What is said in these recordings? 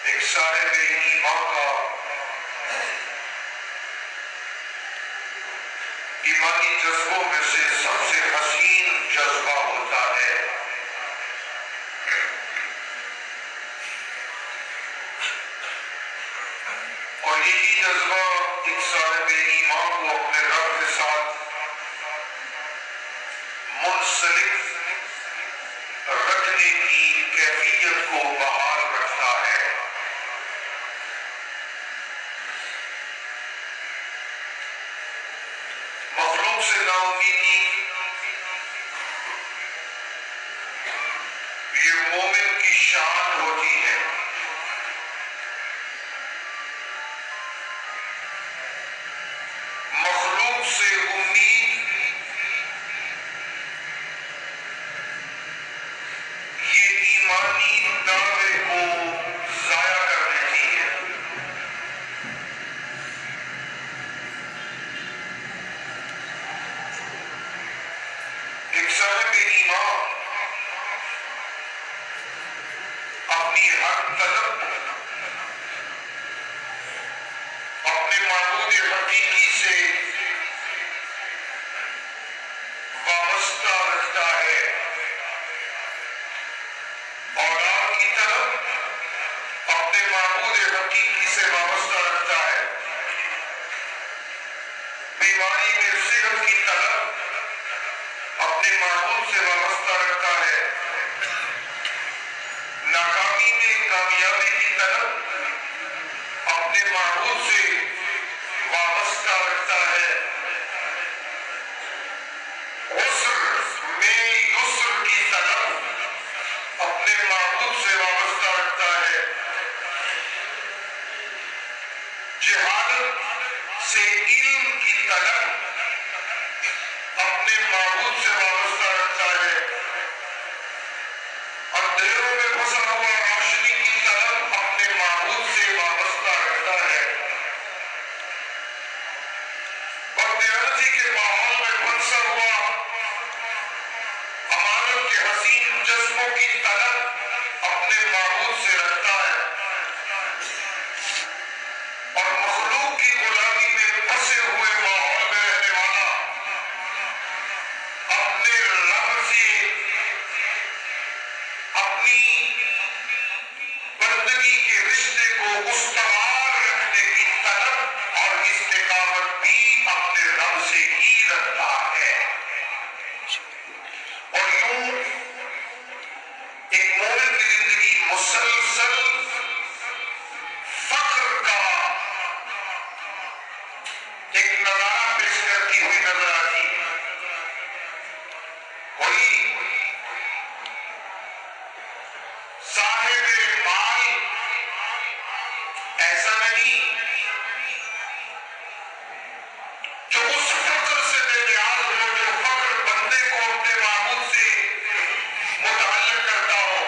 ایک صاحب ایمان کا ایمانی جذبوں میں سے سب سے حسین جذبہ ہوتا ہے اور یہی جذبہ ایک صاحب ایمان کو اپنے رب کے ساتھ منسلک رکھنے کی کیفیت کو بحال رکھتا ہے۔ مخلوق سے نا امیدی یہ مومن کی شان ہوتی ہے۔ مخلوق سے امید یہ ایمانی دعوے کو ضائع کر دیتی ہے۔ ایک صاحب ایمان اپنی ہر طلب اپنے معبود حقیقی سے وابستہ رکھتا ہے۔ اولاد کی طرف اپنے معبود حقیقی سے وابستہ رکھتا ہے۔ بیماری میں صحت کی طلب اپنے معبود سے وابستہ رکھتا ہے۔ ناکامی میں کامیابی کی طلب اپنے معبود سے وابستہ رکھتا ہے۔ عسر میں یسر کی طلب اپنے معبود سے وابستہ رکھتا ہے۔ جہالت سے علم کی طلب اپنے معبود سے وابستہ رکھتا ہے۔ اندھیروں میں پھنسا ہوا روشنی کی طلب اپنے معبود سے وابستہ رکھتا ہے۔ بددیانتی کے ماحول میں پھنسا ہوا امانت کے حسین جذبوں کی طلب اپنے معبود سے رکھتا ہے۔ اور مخلوق کی غلامی میں پھنسے ہوئے ماحول میں رہنے والا اپنے رب سے اپنی بندگی کے رشتے کو استوار رکھنے کی طلب اور استقامت بھی اپنے رب سے ہی رکھتا ہے۔ اور یوں ایک مومن کی زندگی مسلسل فخر کا ایک نظارہ پیش کرتی ہوئی نظر آتی ہے۔ کوئی صاحب مال ایسا نہیں جو اس فخر سے بے نیاز ہو جو فخر بندے کو اپنے معبود سے متعلق کرتا ہو۔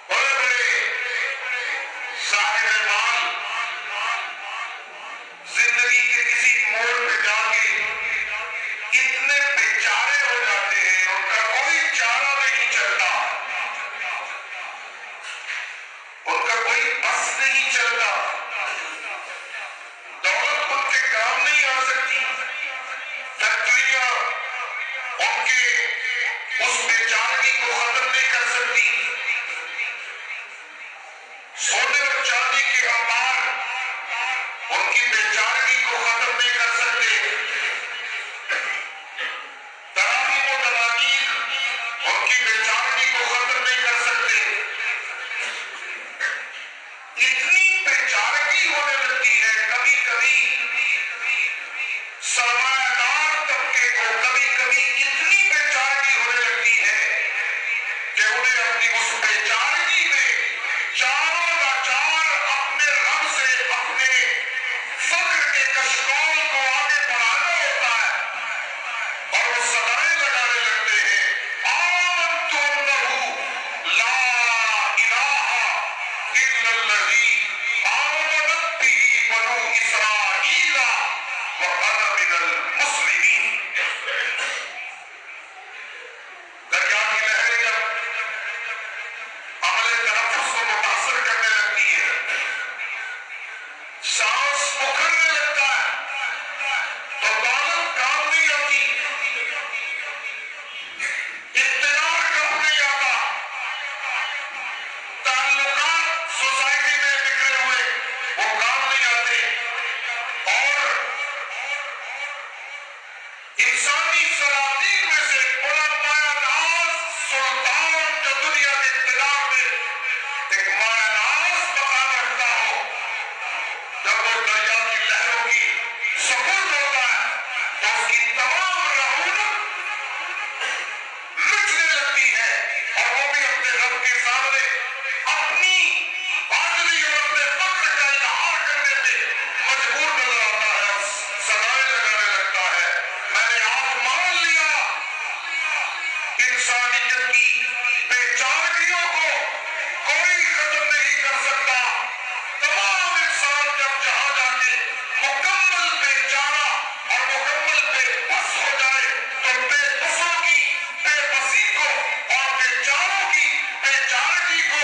بڑے بڑے صاحب مال زندگی کے کسی موڑ پہ جا کے اتنے بیچارے ہو جاتے ہیں، ان کا کوئی چارہ نہیں چلتا، ان کا کوئی بس نہیں چلتا، دولت ان کے کام نہیں آ سکتی، فیکٹریاں ان کے اس بیچارگی کو ختم نہیں کر سکتی، سونے اور چاندی کے انبار ان کی بیچارگی کو ختم نہیں کر سکتے، تراغیب و تناغیر ان کی بیچارگی کو ختم نہیں کر سکتے۔ اتنی بیچارگی ہونے لگتی ہے کبھی کبھی سرمایہ دار طبقے کو، کبھی کبھی اتنی بیچارگی ہونے لگتی ہے کہ انہیں اپنی اس بیچارگی میں چاروں لاچار اپنے رب سے اپنے فقر کے کشکول کو آگے بڑھانا ہوتا ہے اور وہ صدائیں لگانے لگتے ہیں آمنت ان اقتدار میں ایک مایا ناز مقام رکھتا ہو، جب وہ دریا کی لہروں کی سپرد ہوتا ہے تو اس کی تمام رعونت مٹنے لگتی ہے، اور وہ بھی اپنے رب کے سامنے اپنی عاجزی اور اپنے فقر کا اظہار کرنے پہ مجبور نظر آتا ہے اور صدائیں لگانے لگتا ہے۔ میں نے آپ مان لیا انسانیت کی بے چارگیوں کو کوئی ختم نہیں کر سکتا۔ تمام انسان جب جہاں جا کے مکمل بے چارہ اور مکمل بے بس ہو جائے تو بے بسوں کی بے بسی کو اور بے چاروں کی بے چارگی کو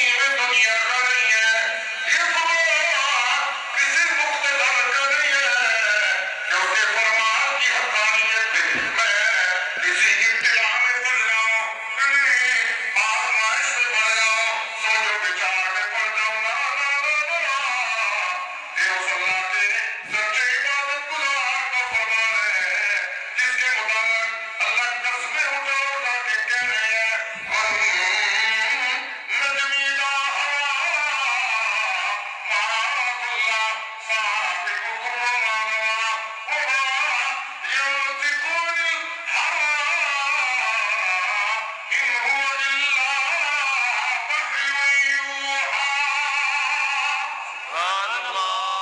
نعیم دنیا کا نہیں ہے، یہ فرمان کسی مقتدر کا نہیں ہے، کیونکہ فرمان کی حقانیت میں کسی ابتلا میں پڑ جاؤں، آزمائش میں پڑ جاؤں، سوچ و بچار میں پڑ جاؤں، نا نا نا نا، یہ اس اللہ کے سچے عبادت گزار کا فرمان ہے جس کے مطابق اللہ قسمیں اٹھا اٹھا کے کہہ رہے ہیں نجمی دا اللہ صاحبكم وما ينطق عن الهوى إن هو إلا وحي يوحى. سبحان اللہ.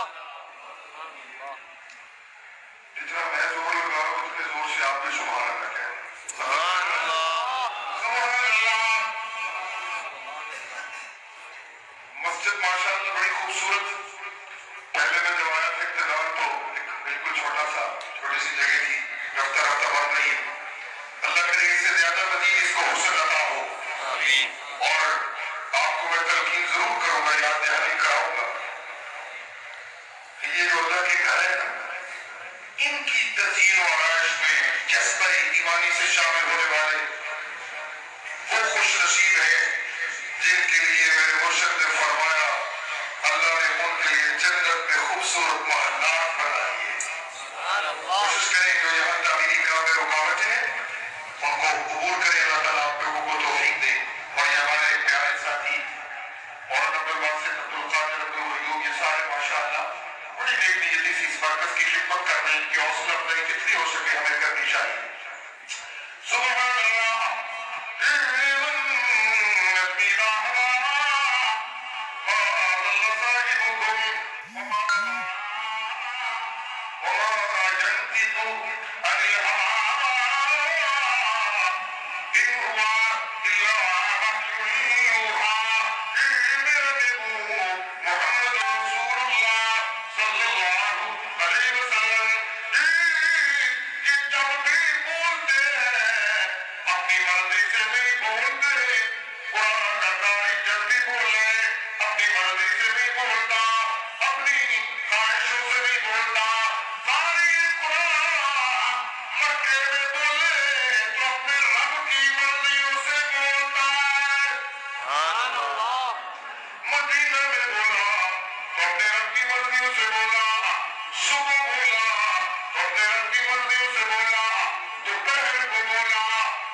جتنا میں زور لگا رہا ہوں اتنے زور سے آپ بھی سبحان اللہ کہیں. سبحان اللہ. سبحان اللہ. مسجد ماشاءاللہ بڑی خوبصورت. پہلے میں جب آیا تھا اقتدار تو ایک بالکل چھوٹی سی جگہ تھی، رفتہ رفتہ بڑھ رہی ہے. اللہ کرے اس سے زیادہ مزید اس کو حسن عطا ہو. آمین. اور آپ کو میں تلقین ضرور کروں گا، یاد دہانی کراؤں گا. یہ جو اللہ کے گھر ہے نا، ان کی تزئین و آرائش میں جذبہ ایمانی سے شامل ہونے والے وہ خوش نصیب ہیں جن کے لیے میرے مرشد نے فرمایا اللہ نے ان کے لیے جنت میں خوبصورت محلات بنائے. سبحان اللہ. کوشش کریں جو یہاں تعمیری کام میں رکاوٹیں ہیں ان کو عبور کریں. اللہ تعالیٰ آپ لوگوں کو توفیق دے. اور یہ ہمارے پیارے ساتھی مولانا عبدالواسط عبدالقادر عبدالغیوب یہ سارے ماشاءاللہ بڑی نیک نیتی سے اس مرکز کی خدمت کر رہے ہیں کہ حوصلہ افزائی جتنی ہو سکے ہمیں کرنی چاہیے. سبحان اللہ. نجمی دا قال اللہ صاحبكم وما ينطق عن الهوى إن هو إلا وحي يوحى. میرا محبوب محمد رسول اللہ صلی اللہ علیہ وسلم یہ جب بھی بولتے ہیں اپنی مرضی سے نہیں بولتے. قرآن کا قاری جب بھی بولے اپنی مرضی سے نہیں بولتا، اپنی خواہشوں سے نہیں بولتا. قاری قرآن مکے میں بولے تو اپنے رب کی مرضیوں سے بولتا ہے. سبحان اللہ. مدینہ میں بولا تو اپنے رب کی مرضیوں سے بولا، صبح بولا تو اپنے رب کی مرضیوں سے بولا، دوپہر کو بولا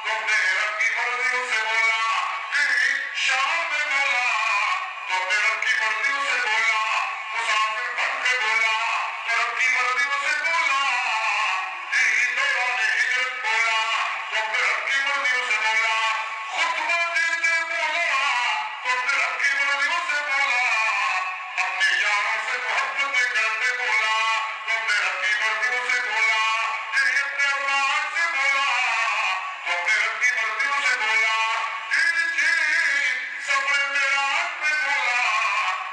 تو اپنے رب کی مرضیوں سے بولا، شام میں بولا تو اپنے رب کی مرضیوں سے بولا، مسافر بن کے بولا تو رب کی مرضیوں سے بولا، دوران ہجرت بولا تو اپنے رب کی مرضیوں سے بولا، خطبہ دیتے بولا تو اپنے رب کی مرضیوں سے بولا، اپنے یاروں سے محبتیں کرتے بولا تو اپنے رب کی مرضیوں سے بولا، اپنے اولاد سے بولا تو اپنے رب کی مرضیوں سے بولا، سفر معراج میں بولا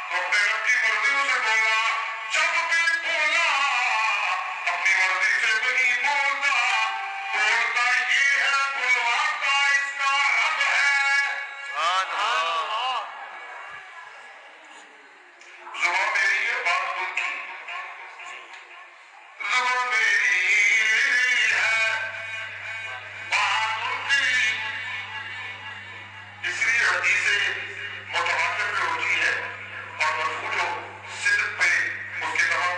تو اپنے رب کی مرضیوں سے بولا. جب بھی بولا اپنی مرضی سے نہیں بولتا، بولتا یہ ہے بلواتا اس کا رب ہے. سبحان اللہ. زبان میری ہے بات ان کی، زبان میری ہے بات ان کی. اس لیے حدیث متواتر پہ ہوتی ہے اور مرفوع جو صدق پہ اس کے تمام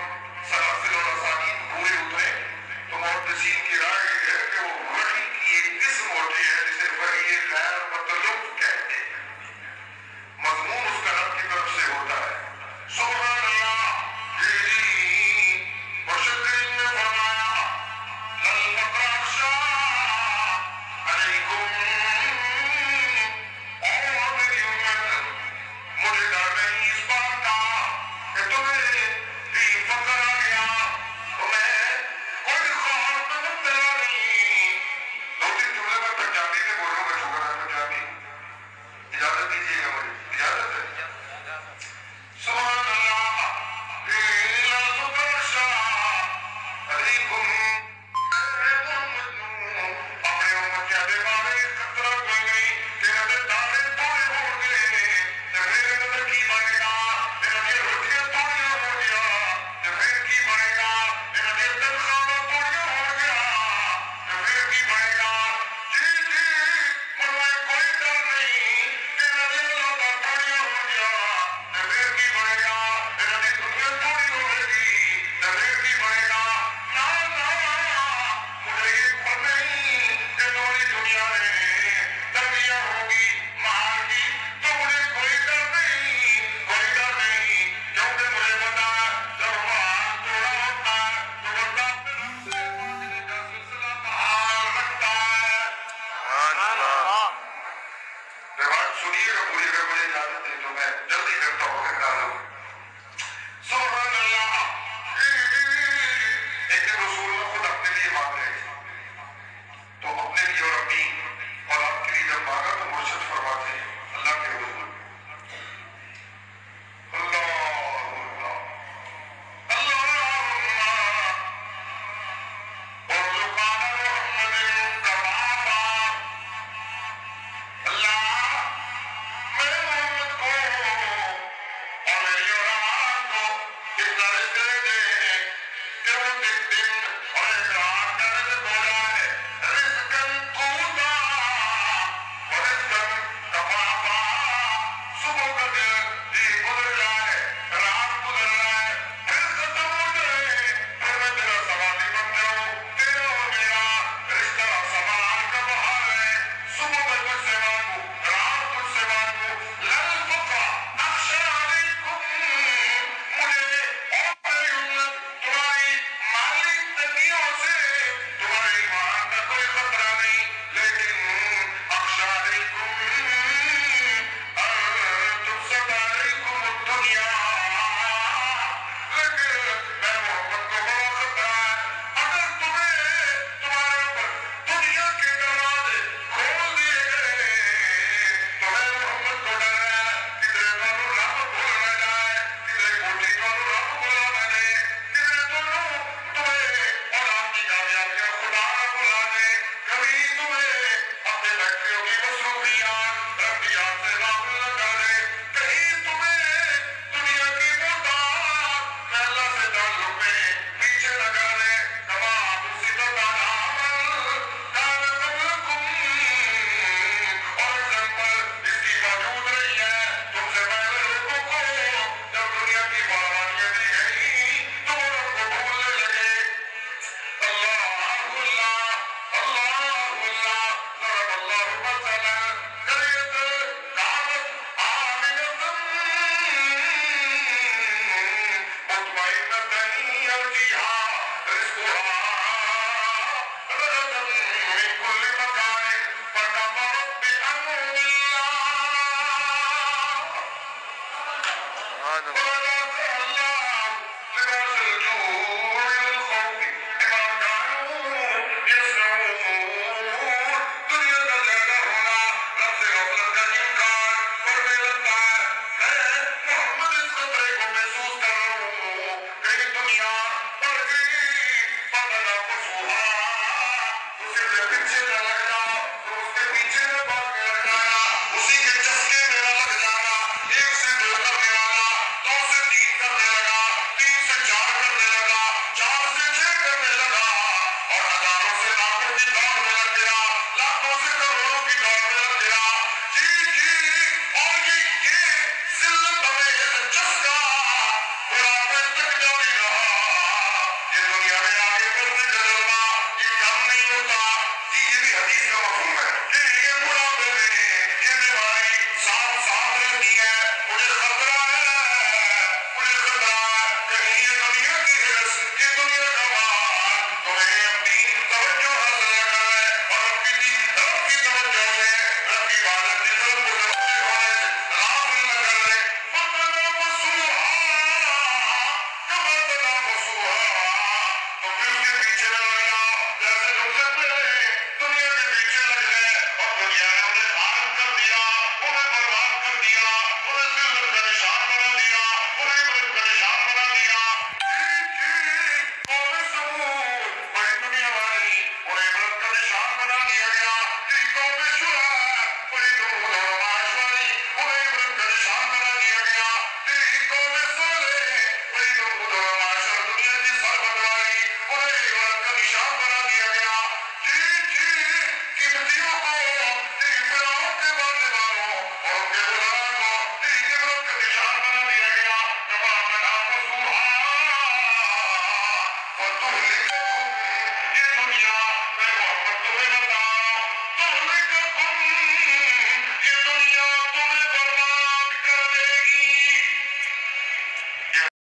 سبحان اللہ.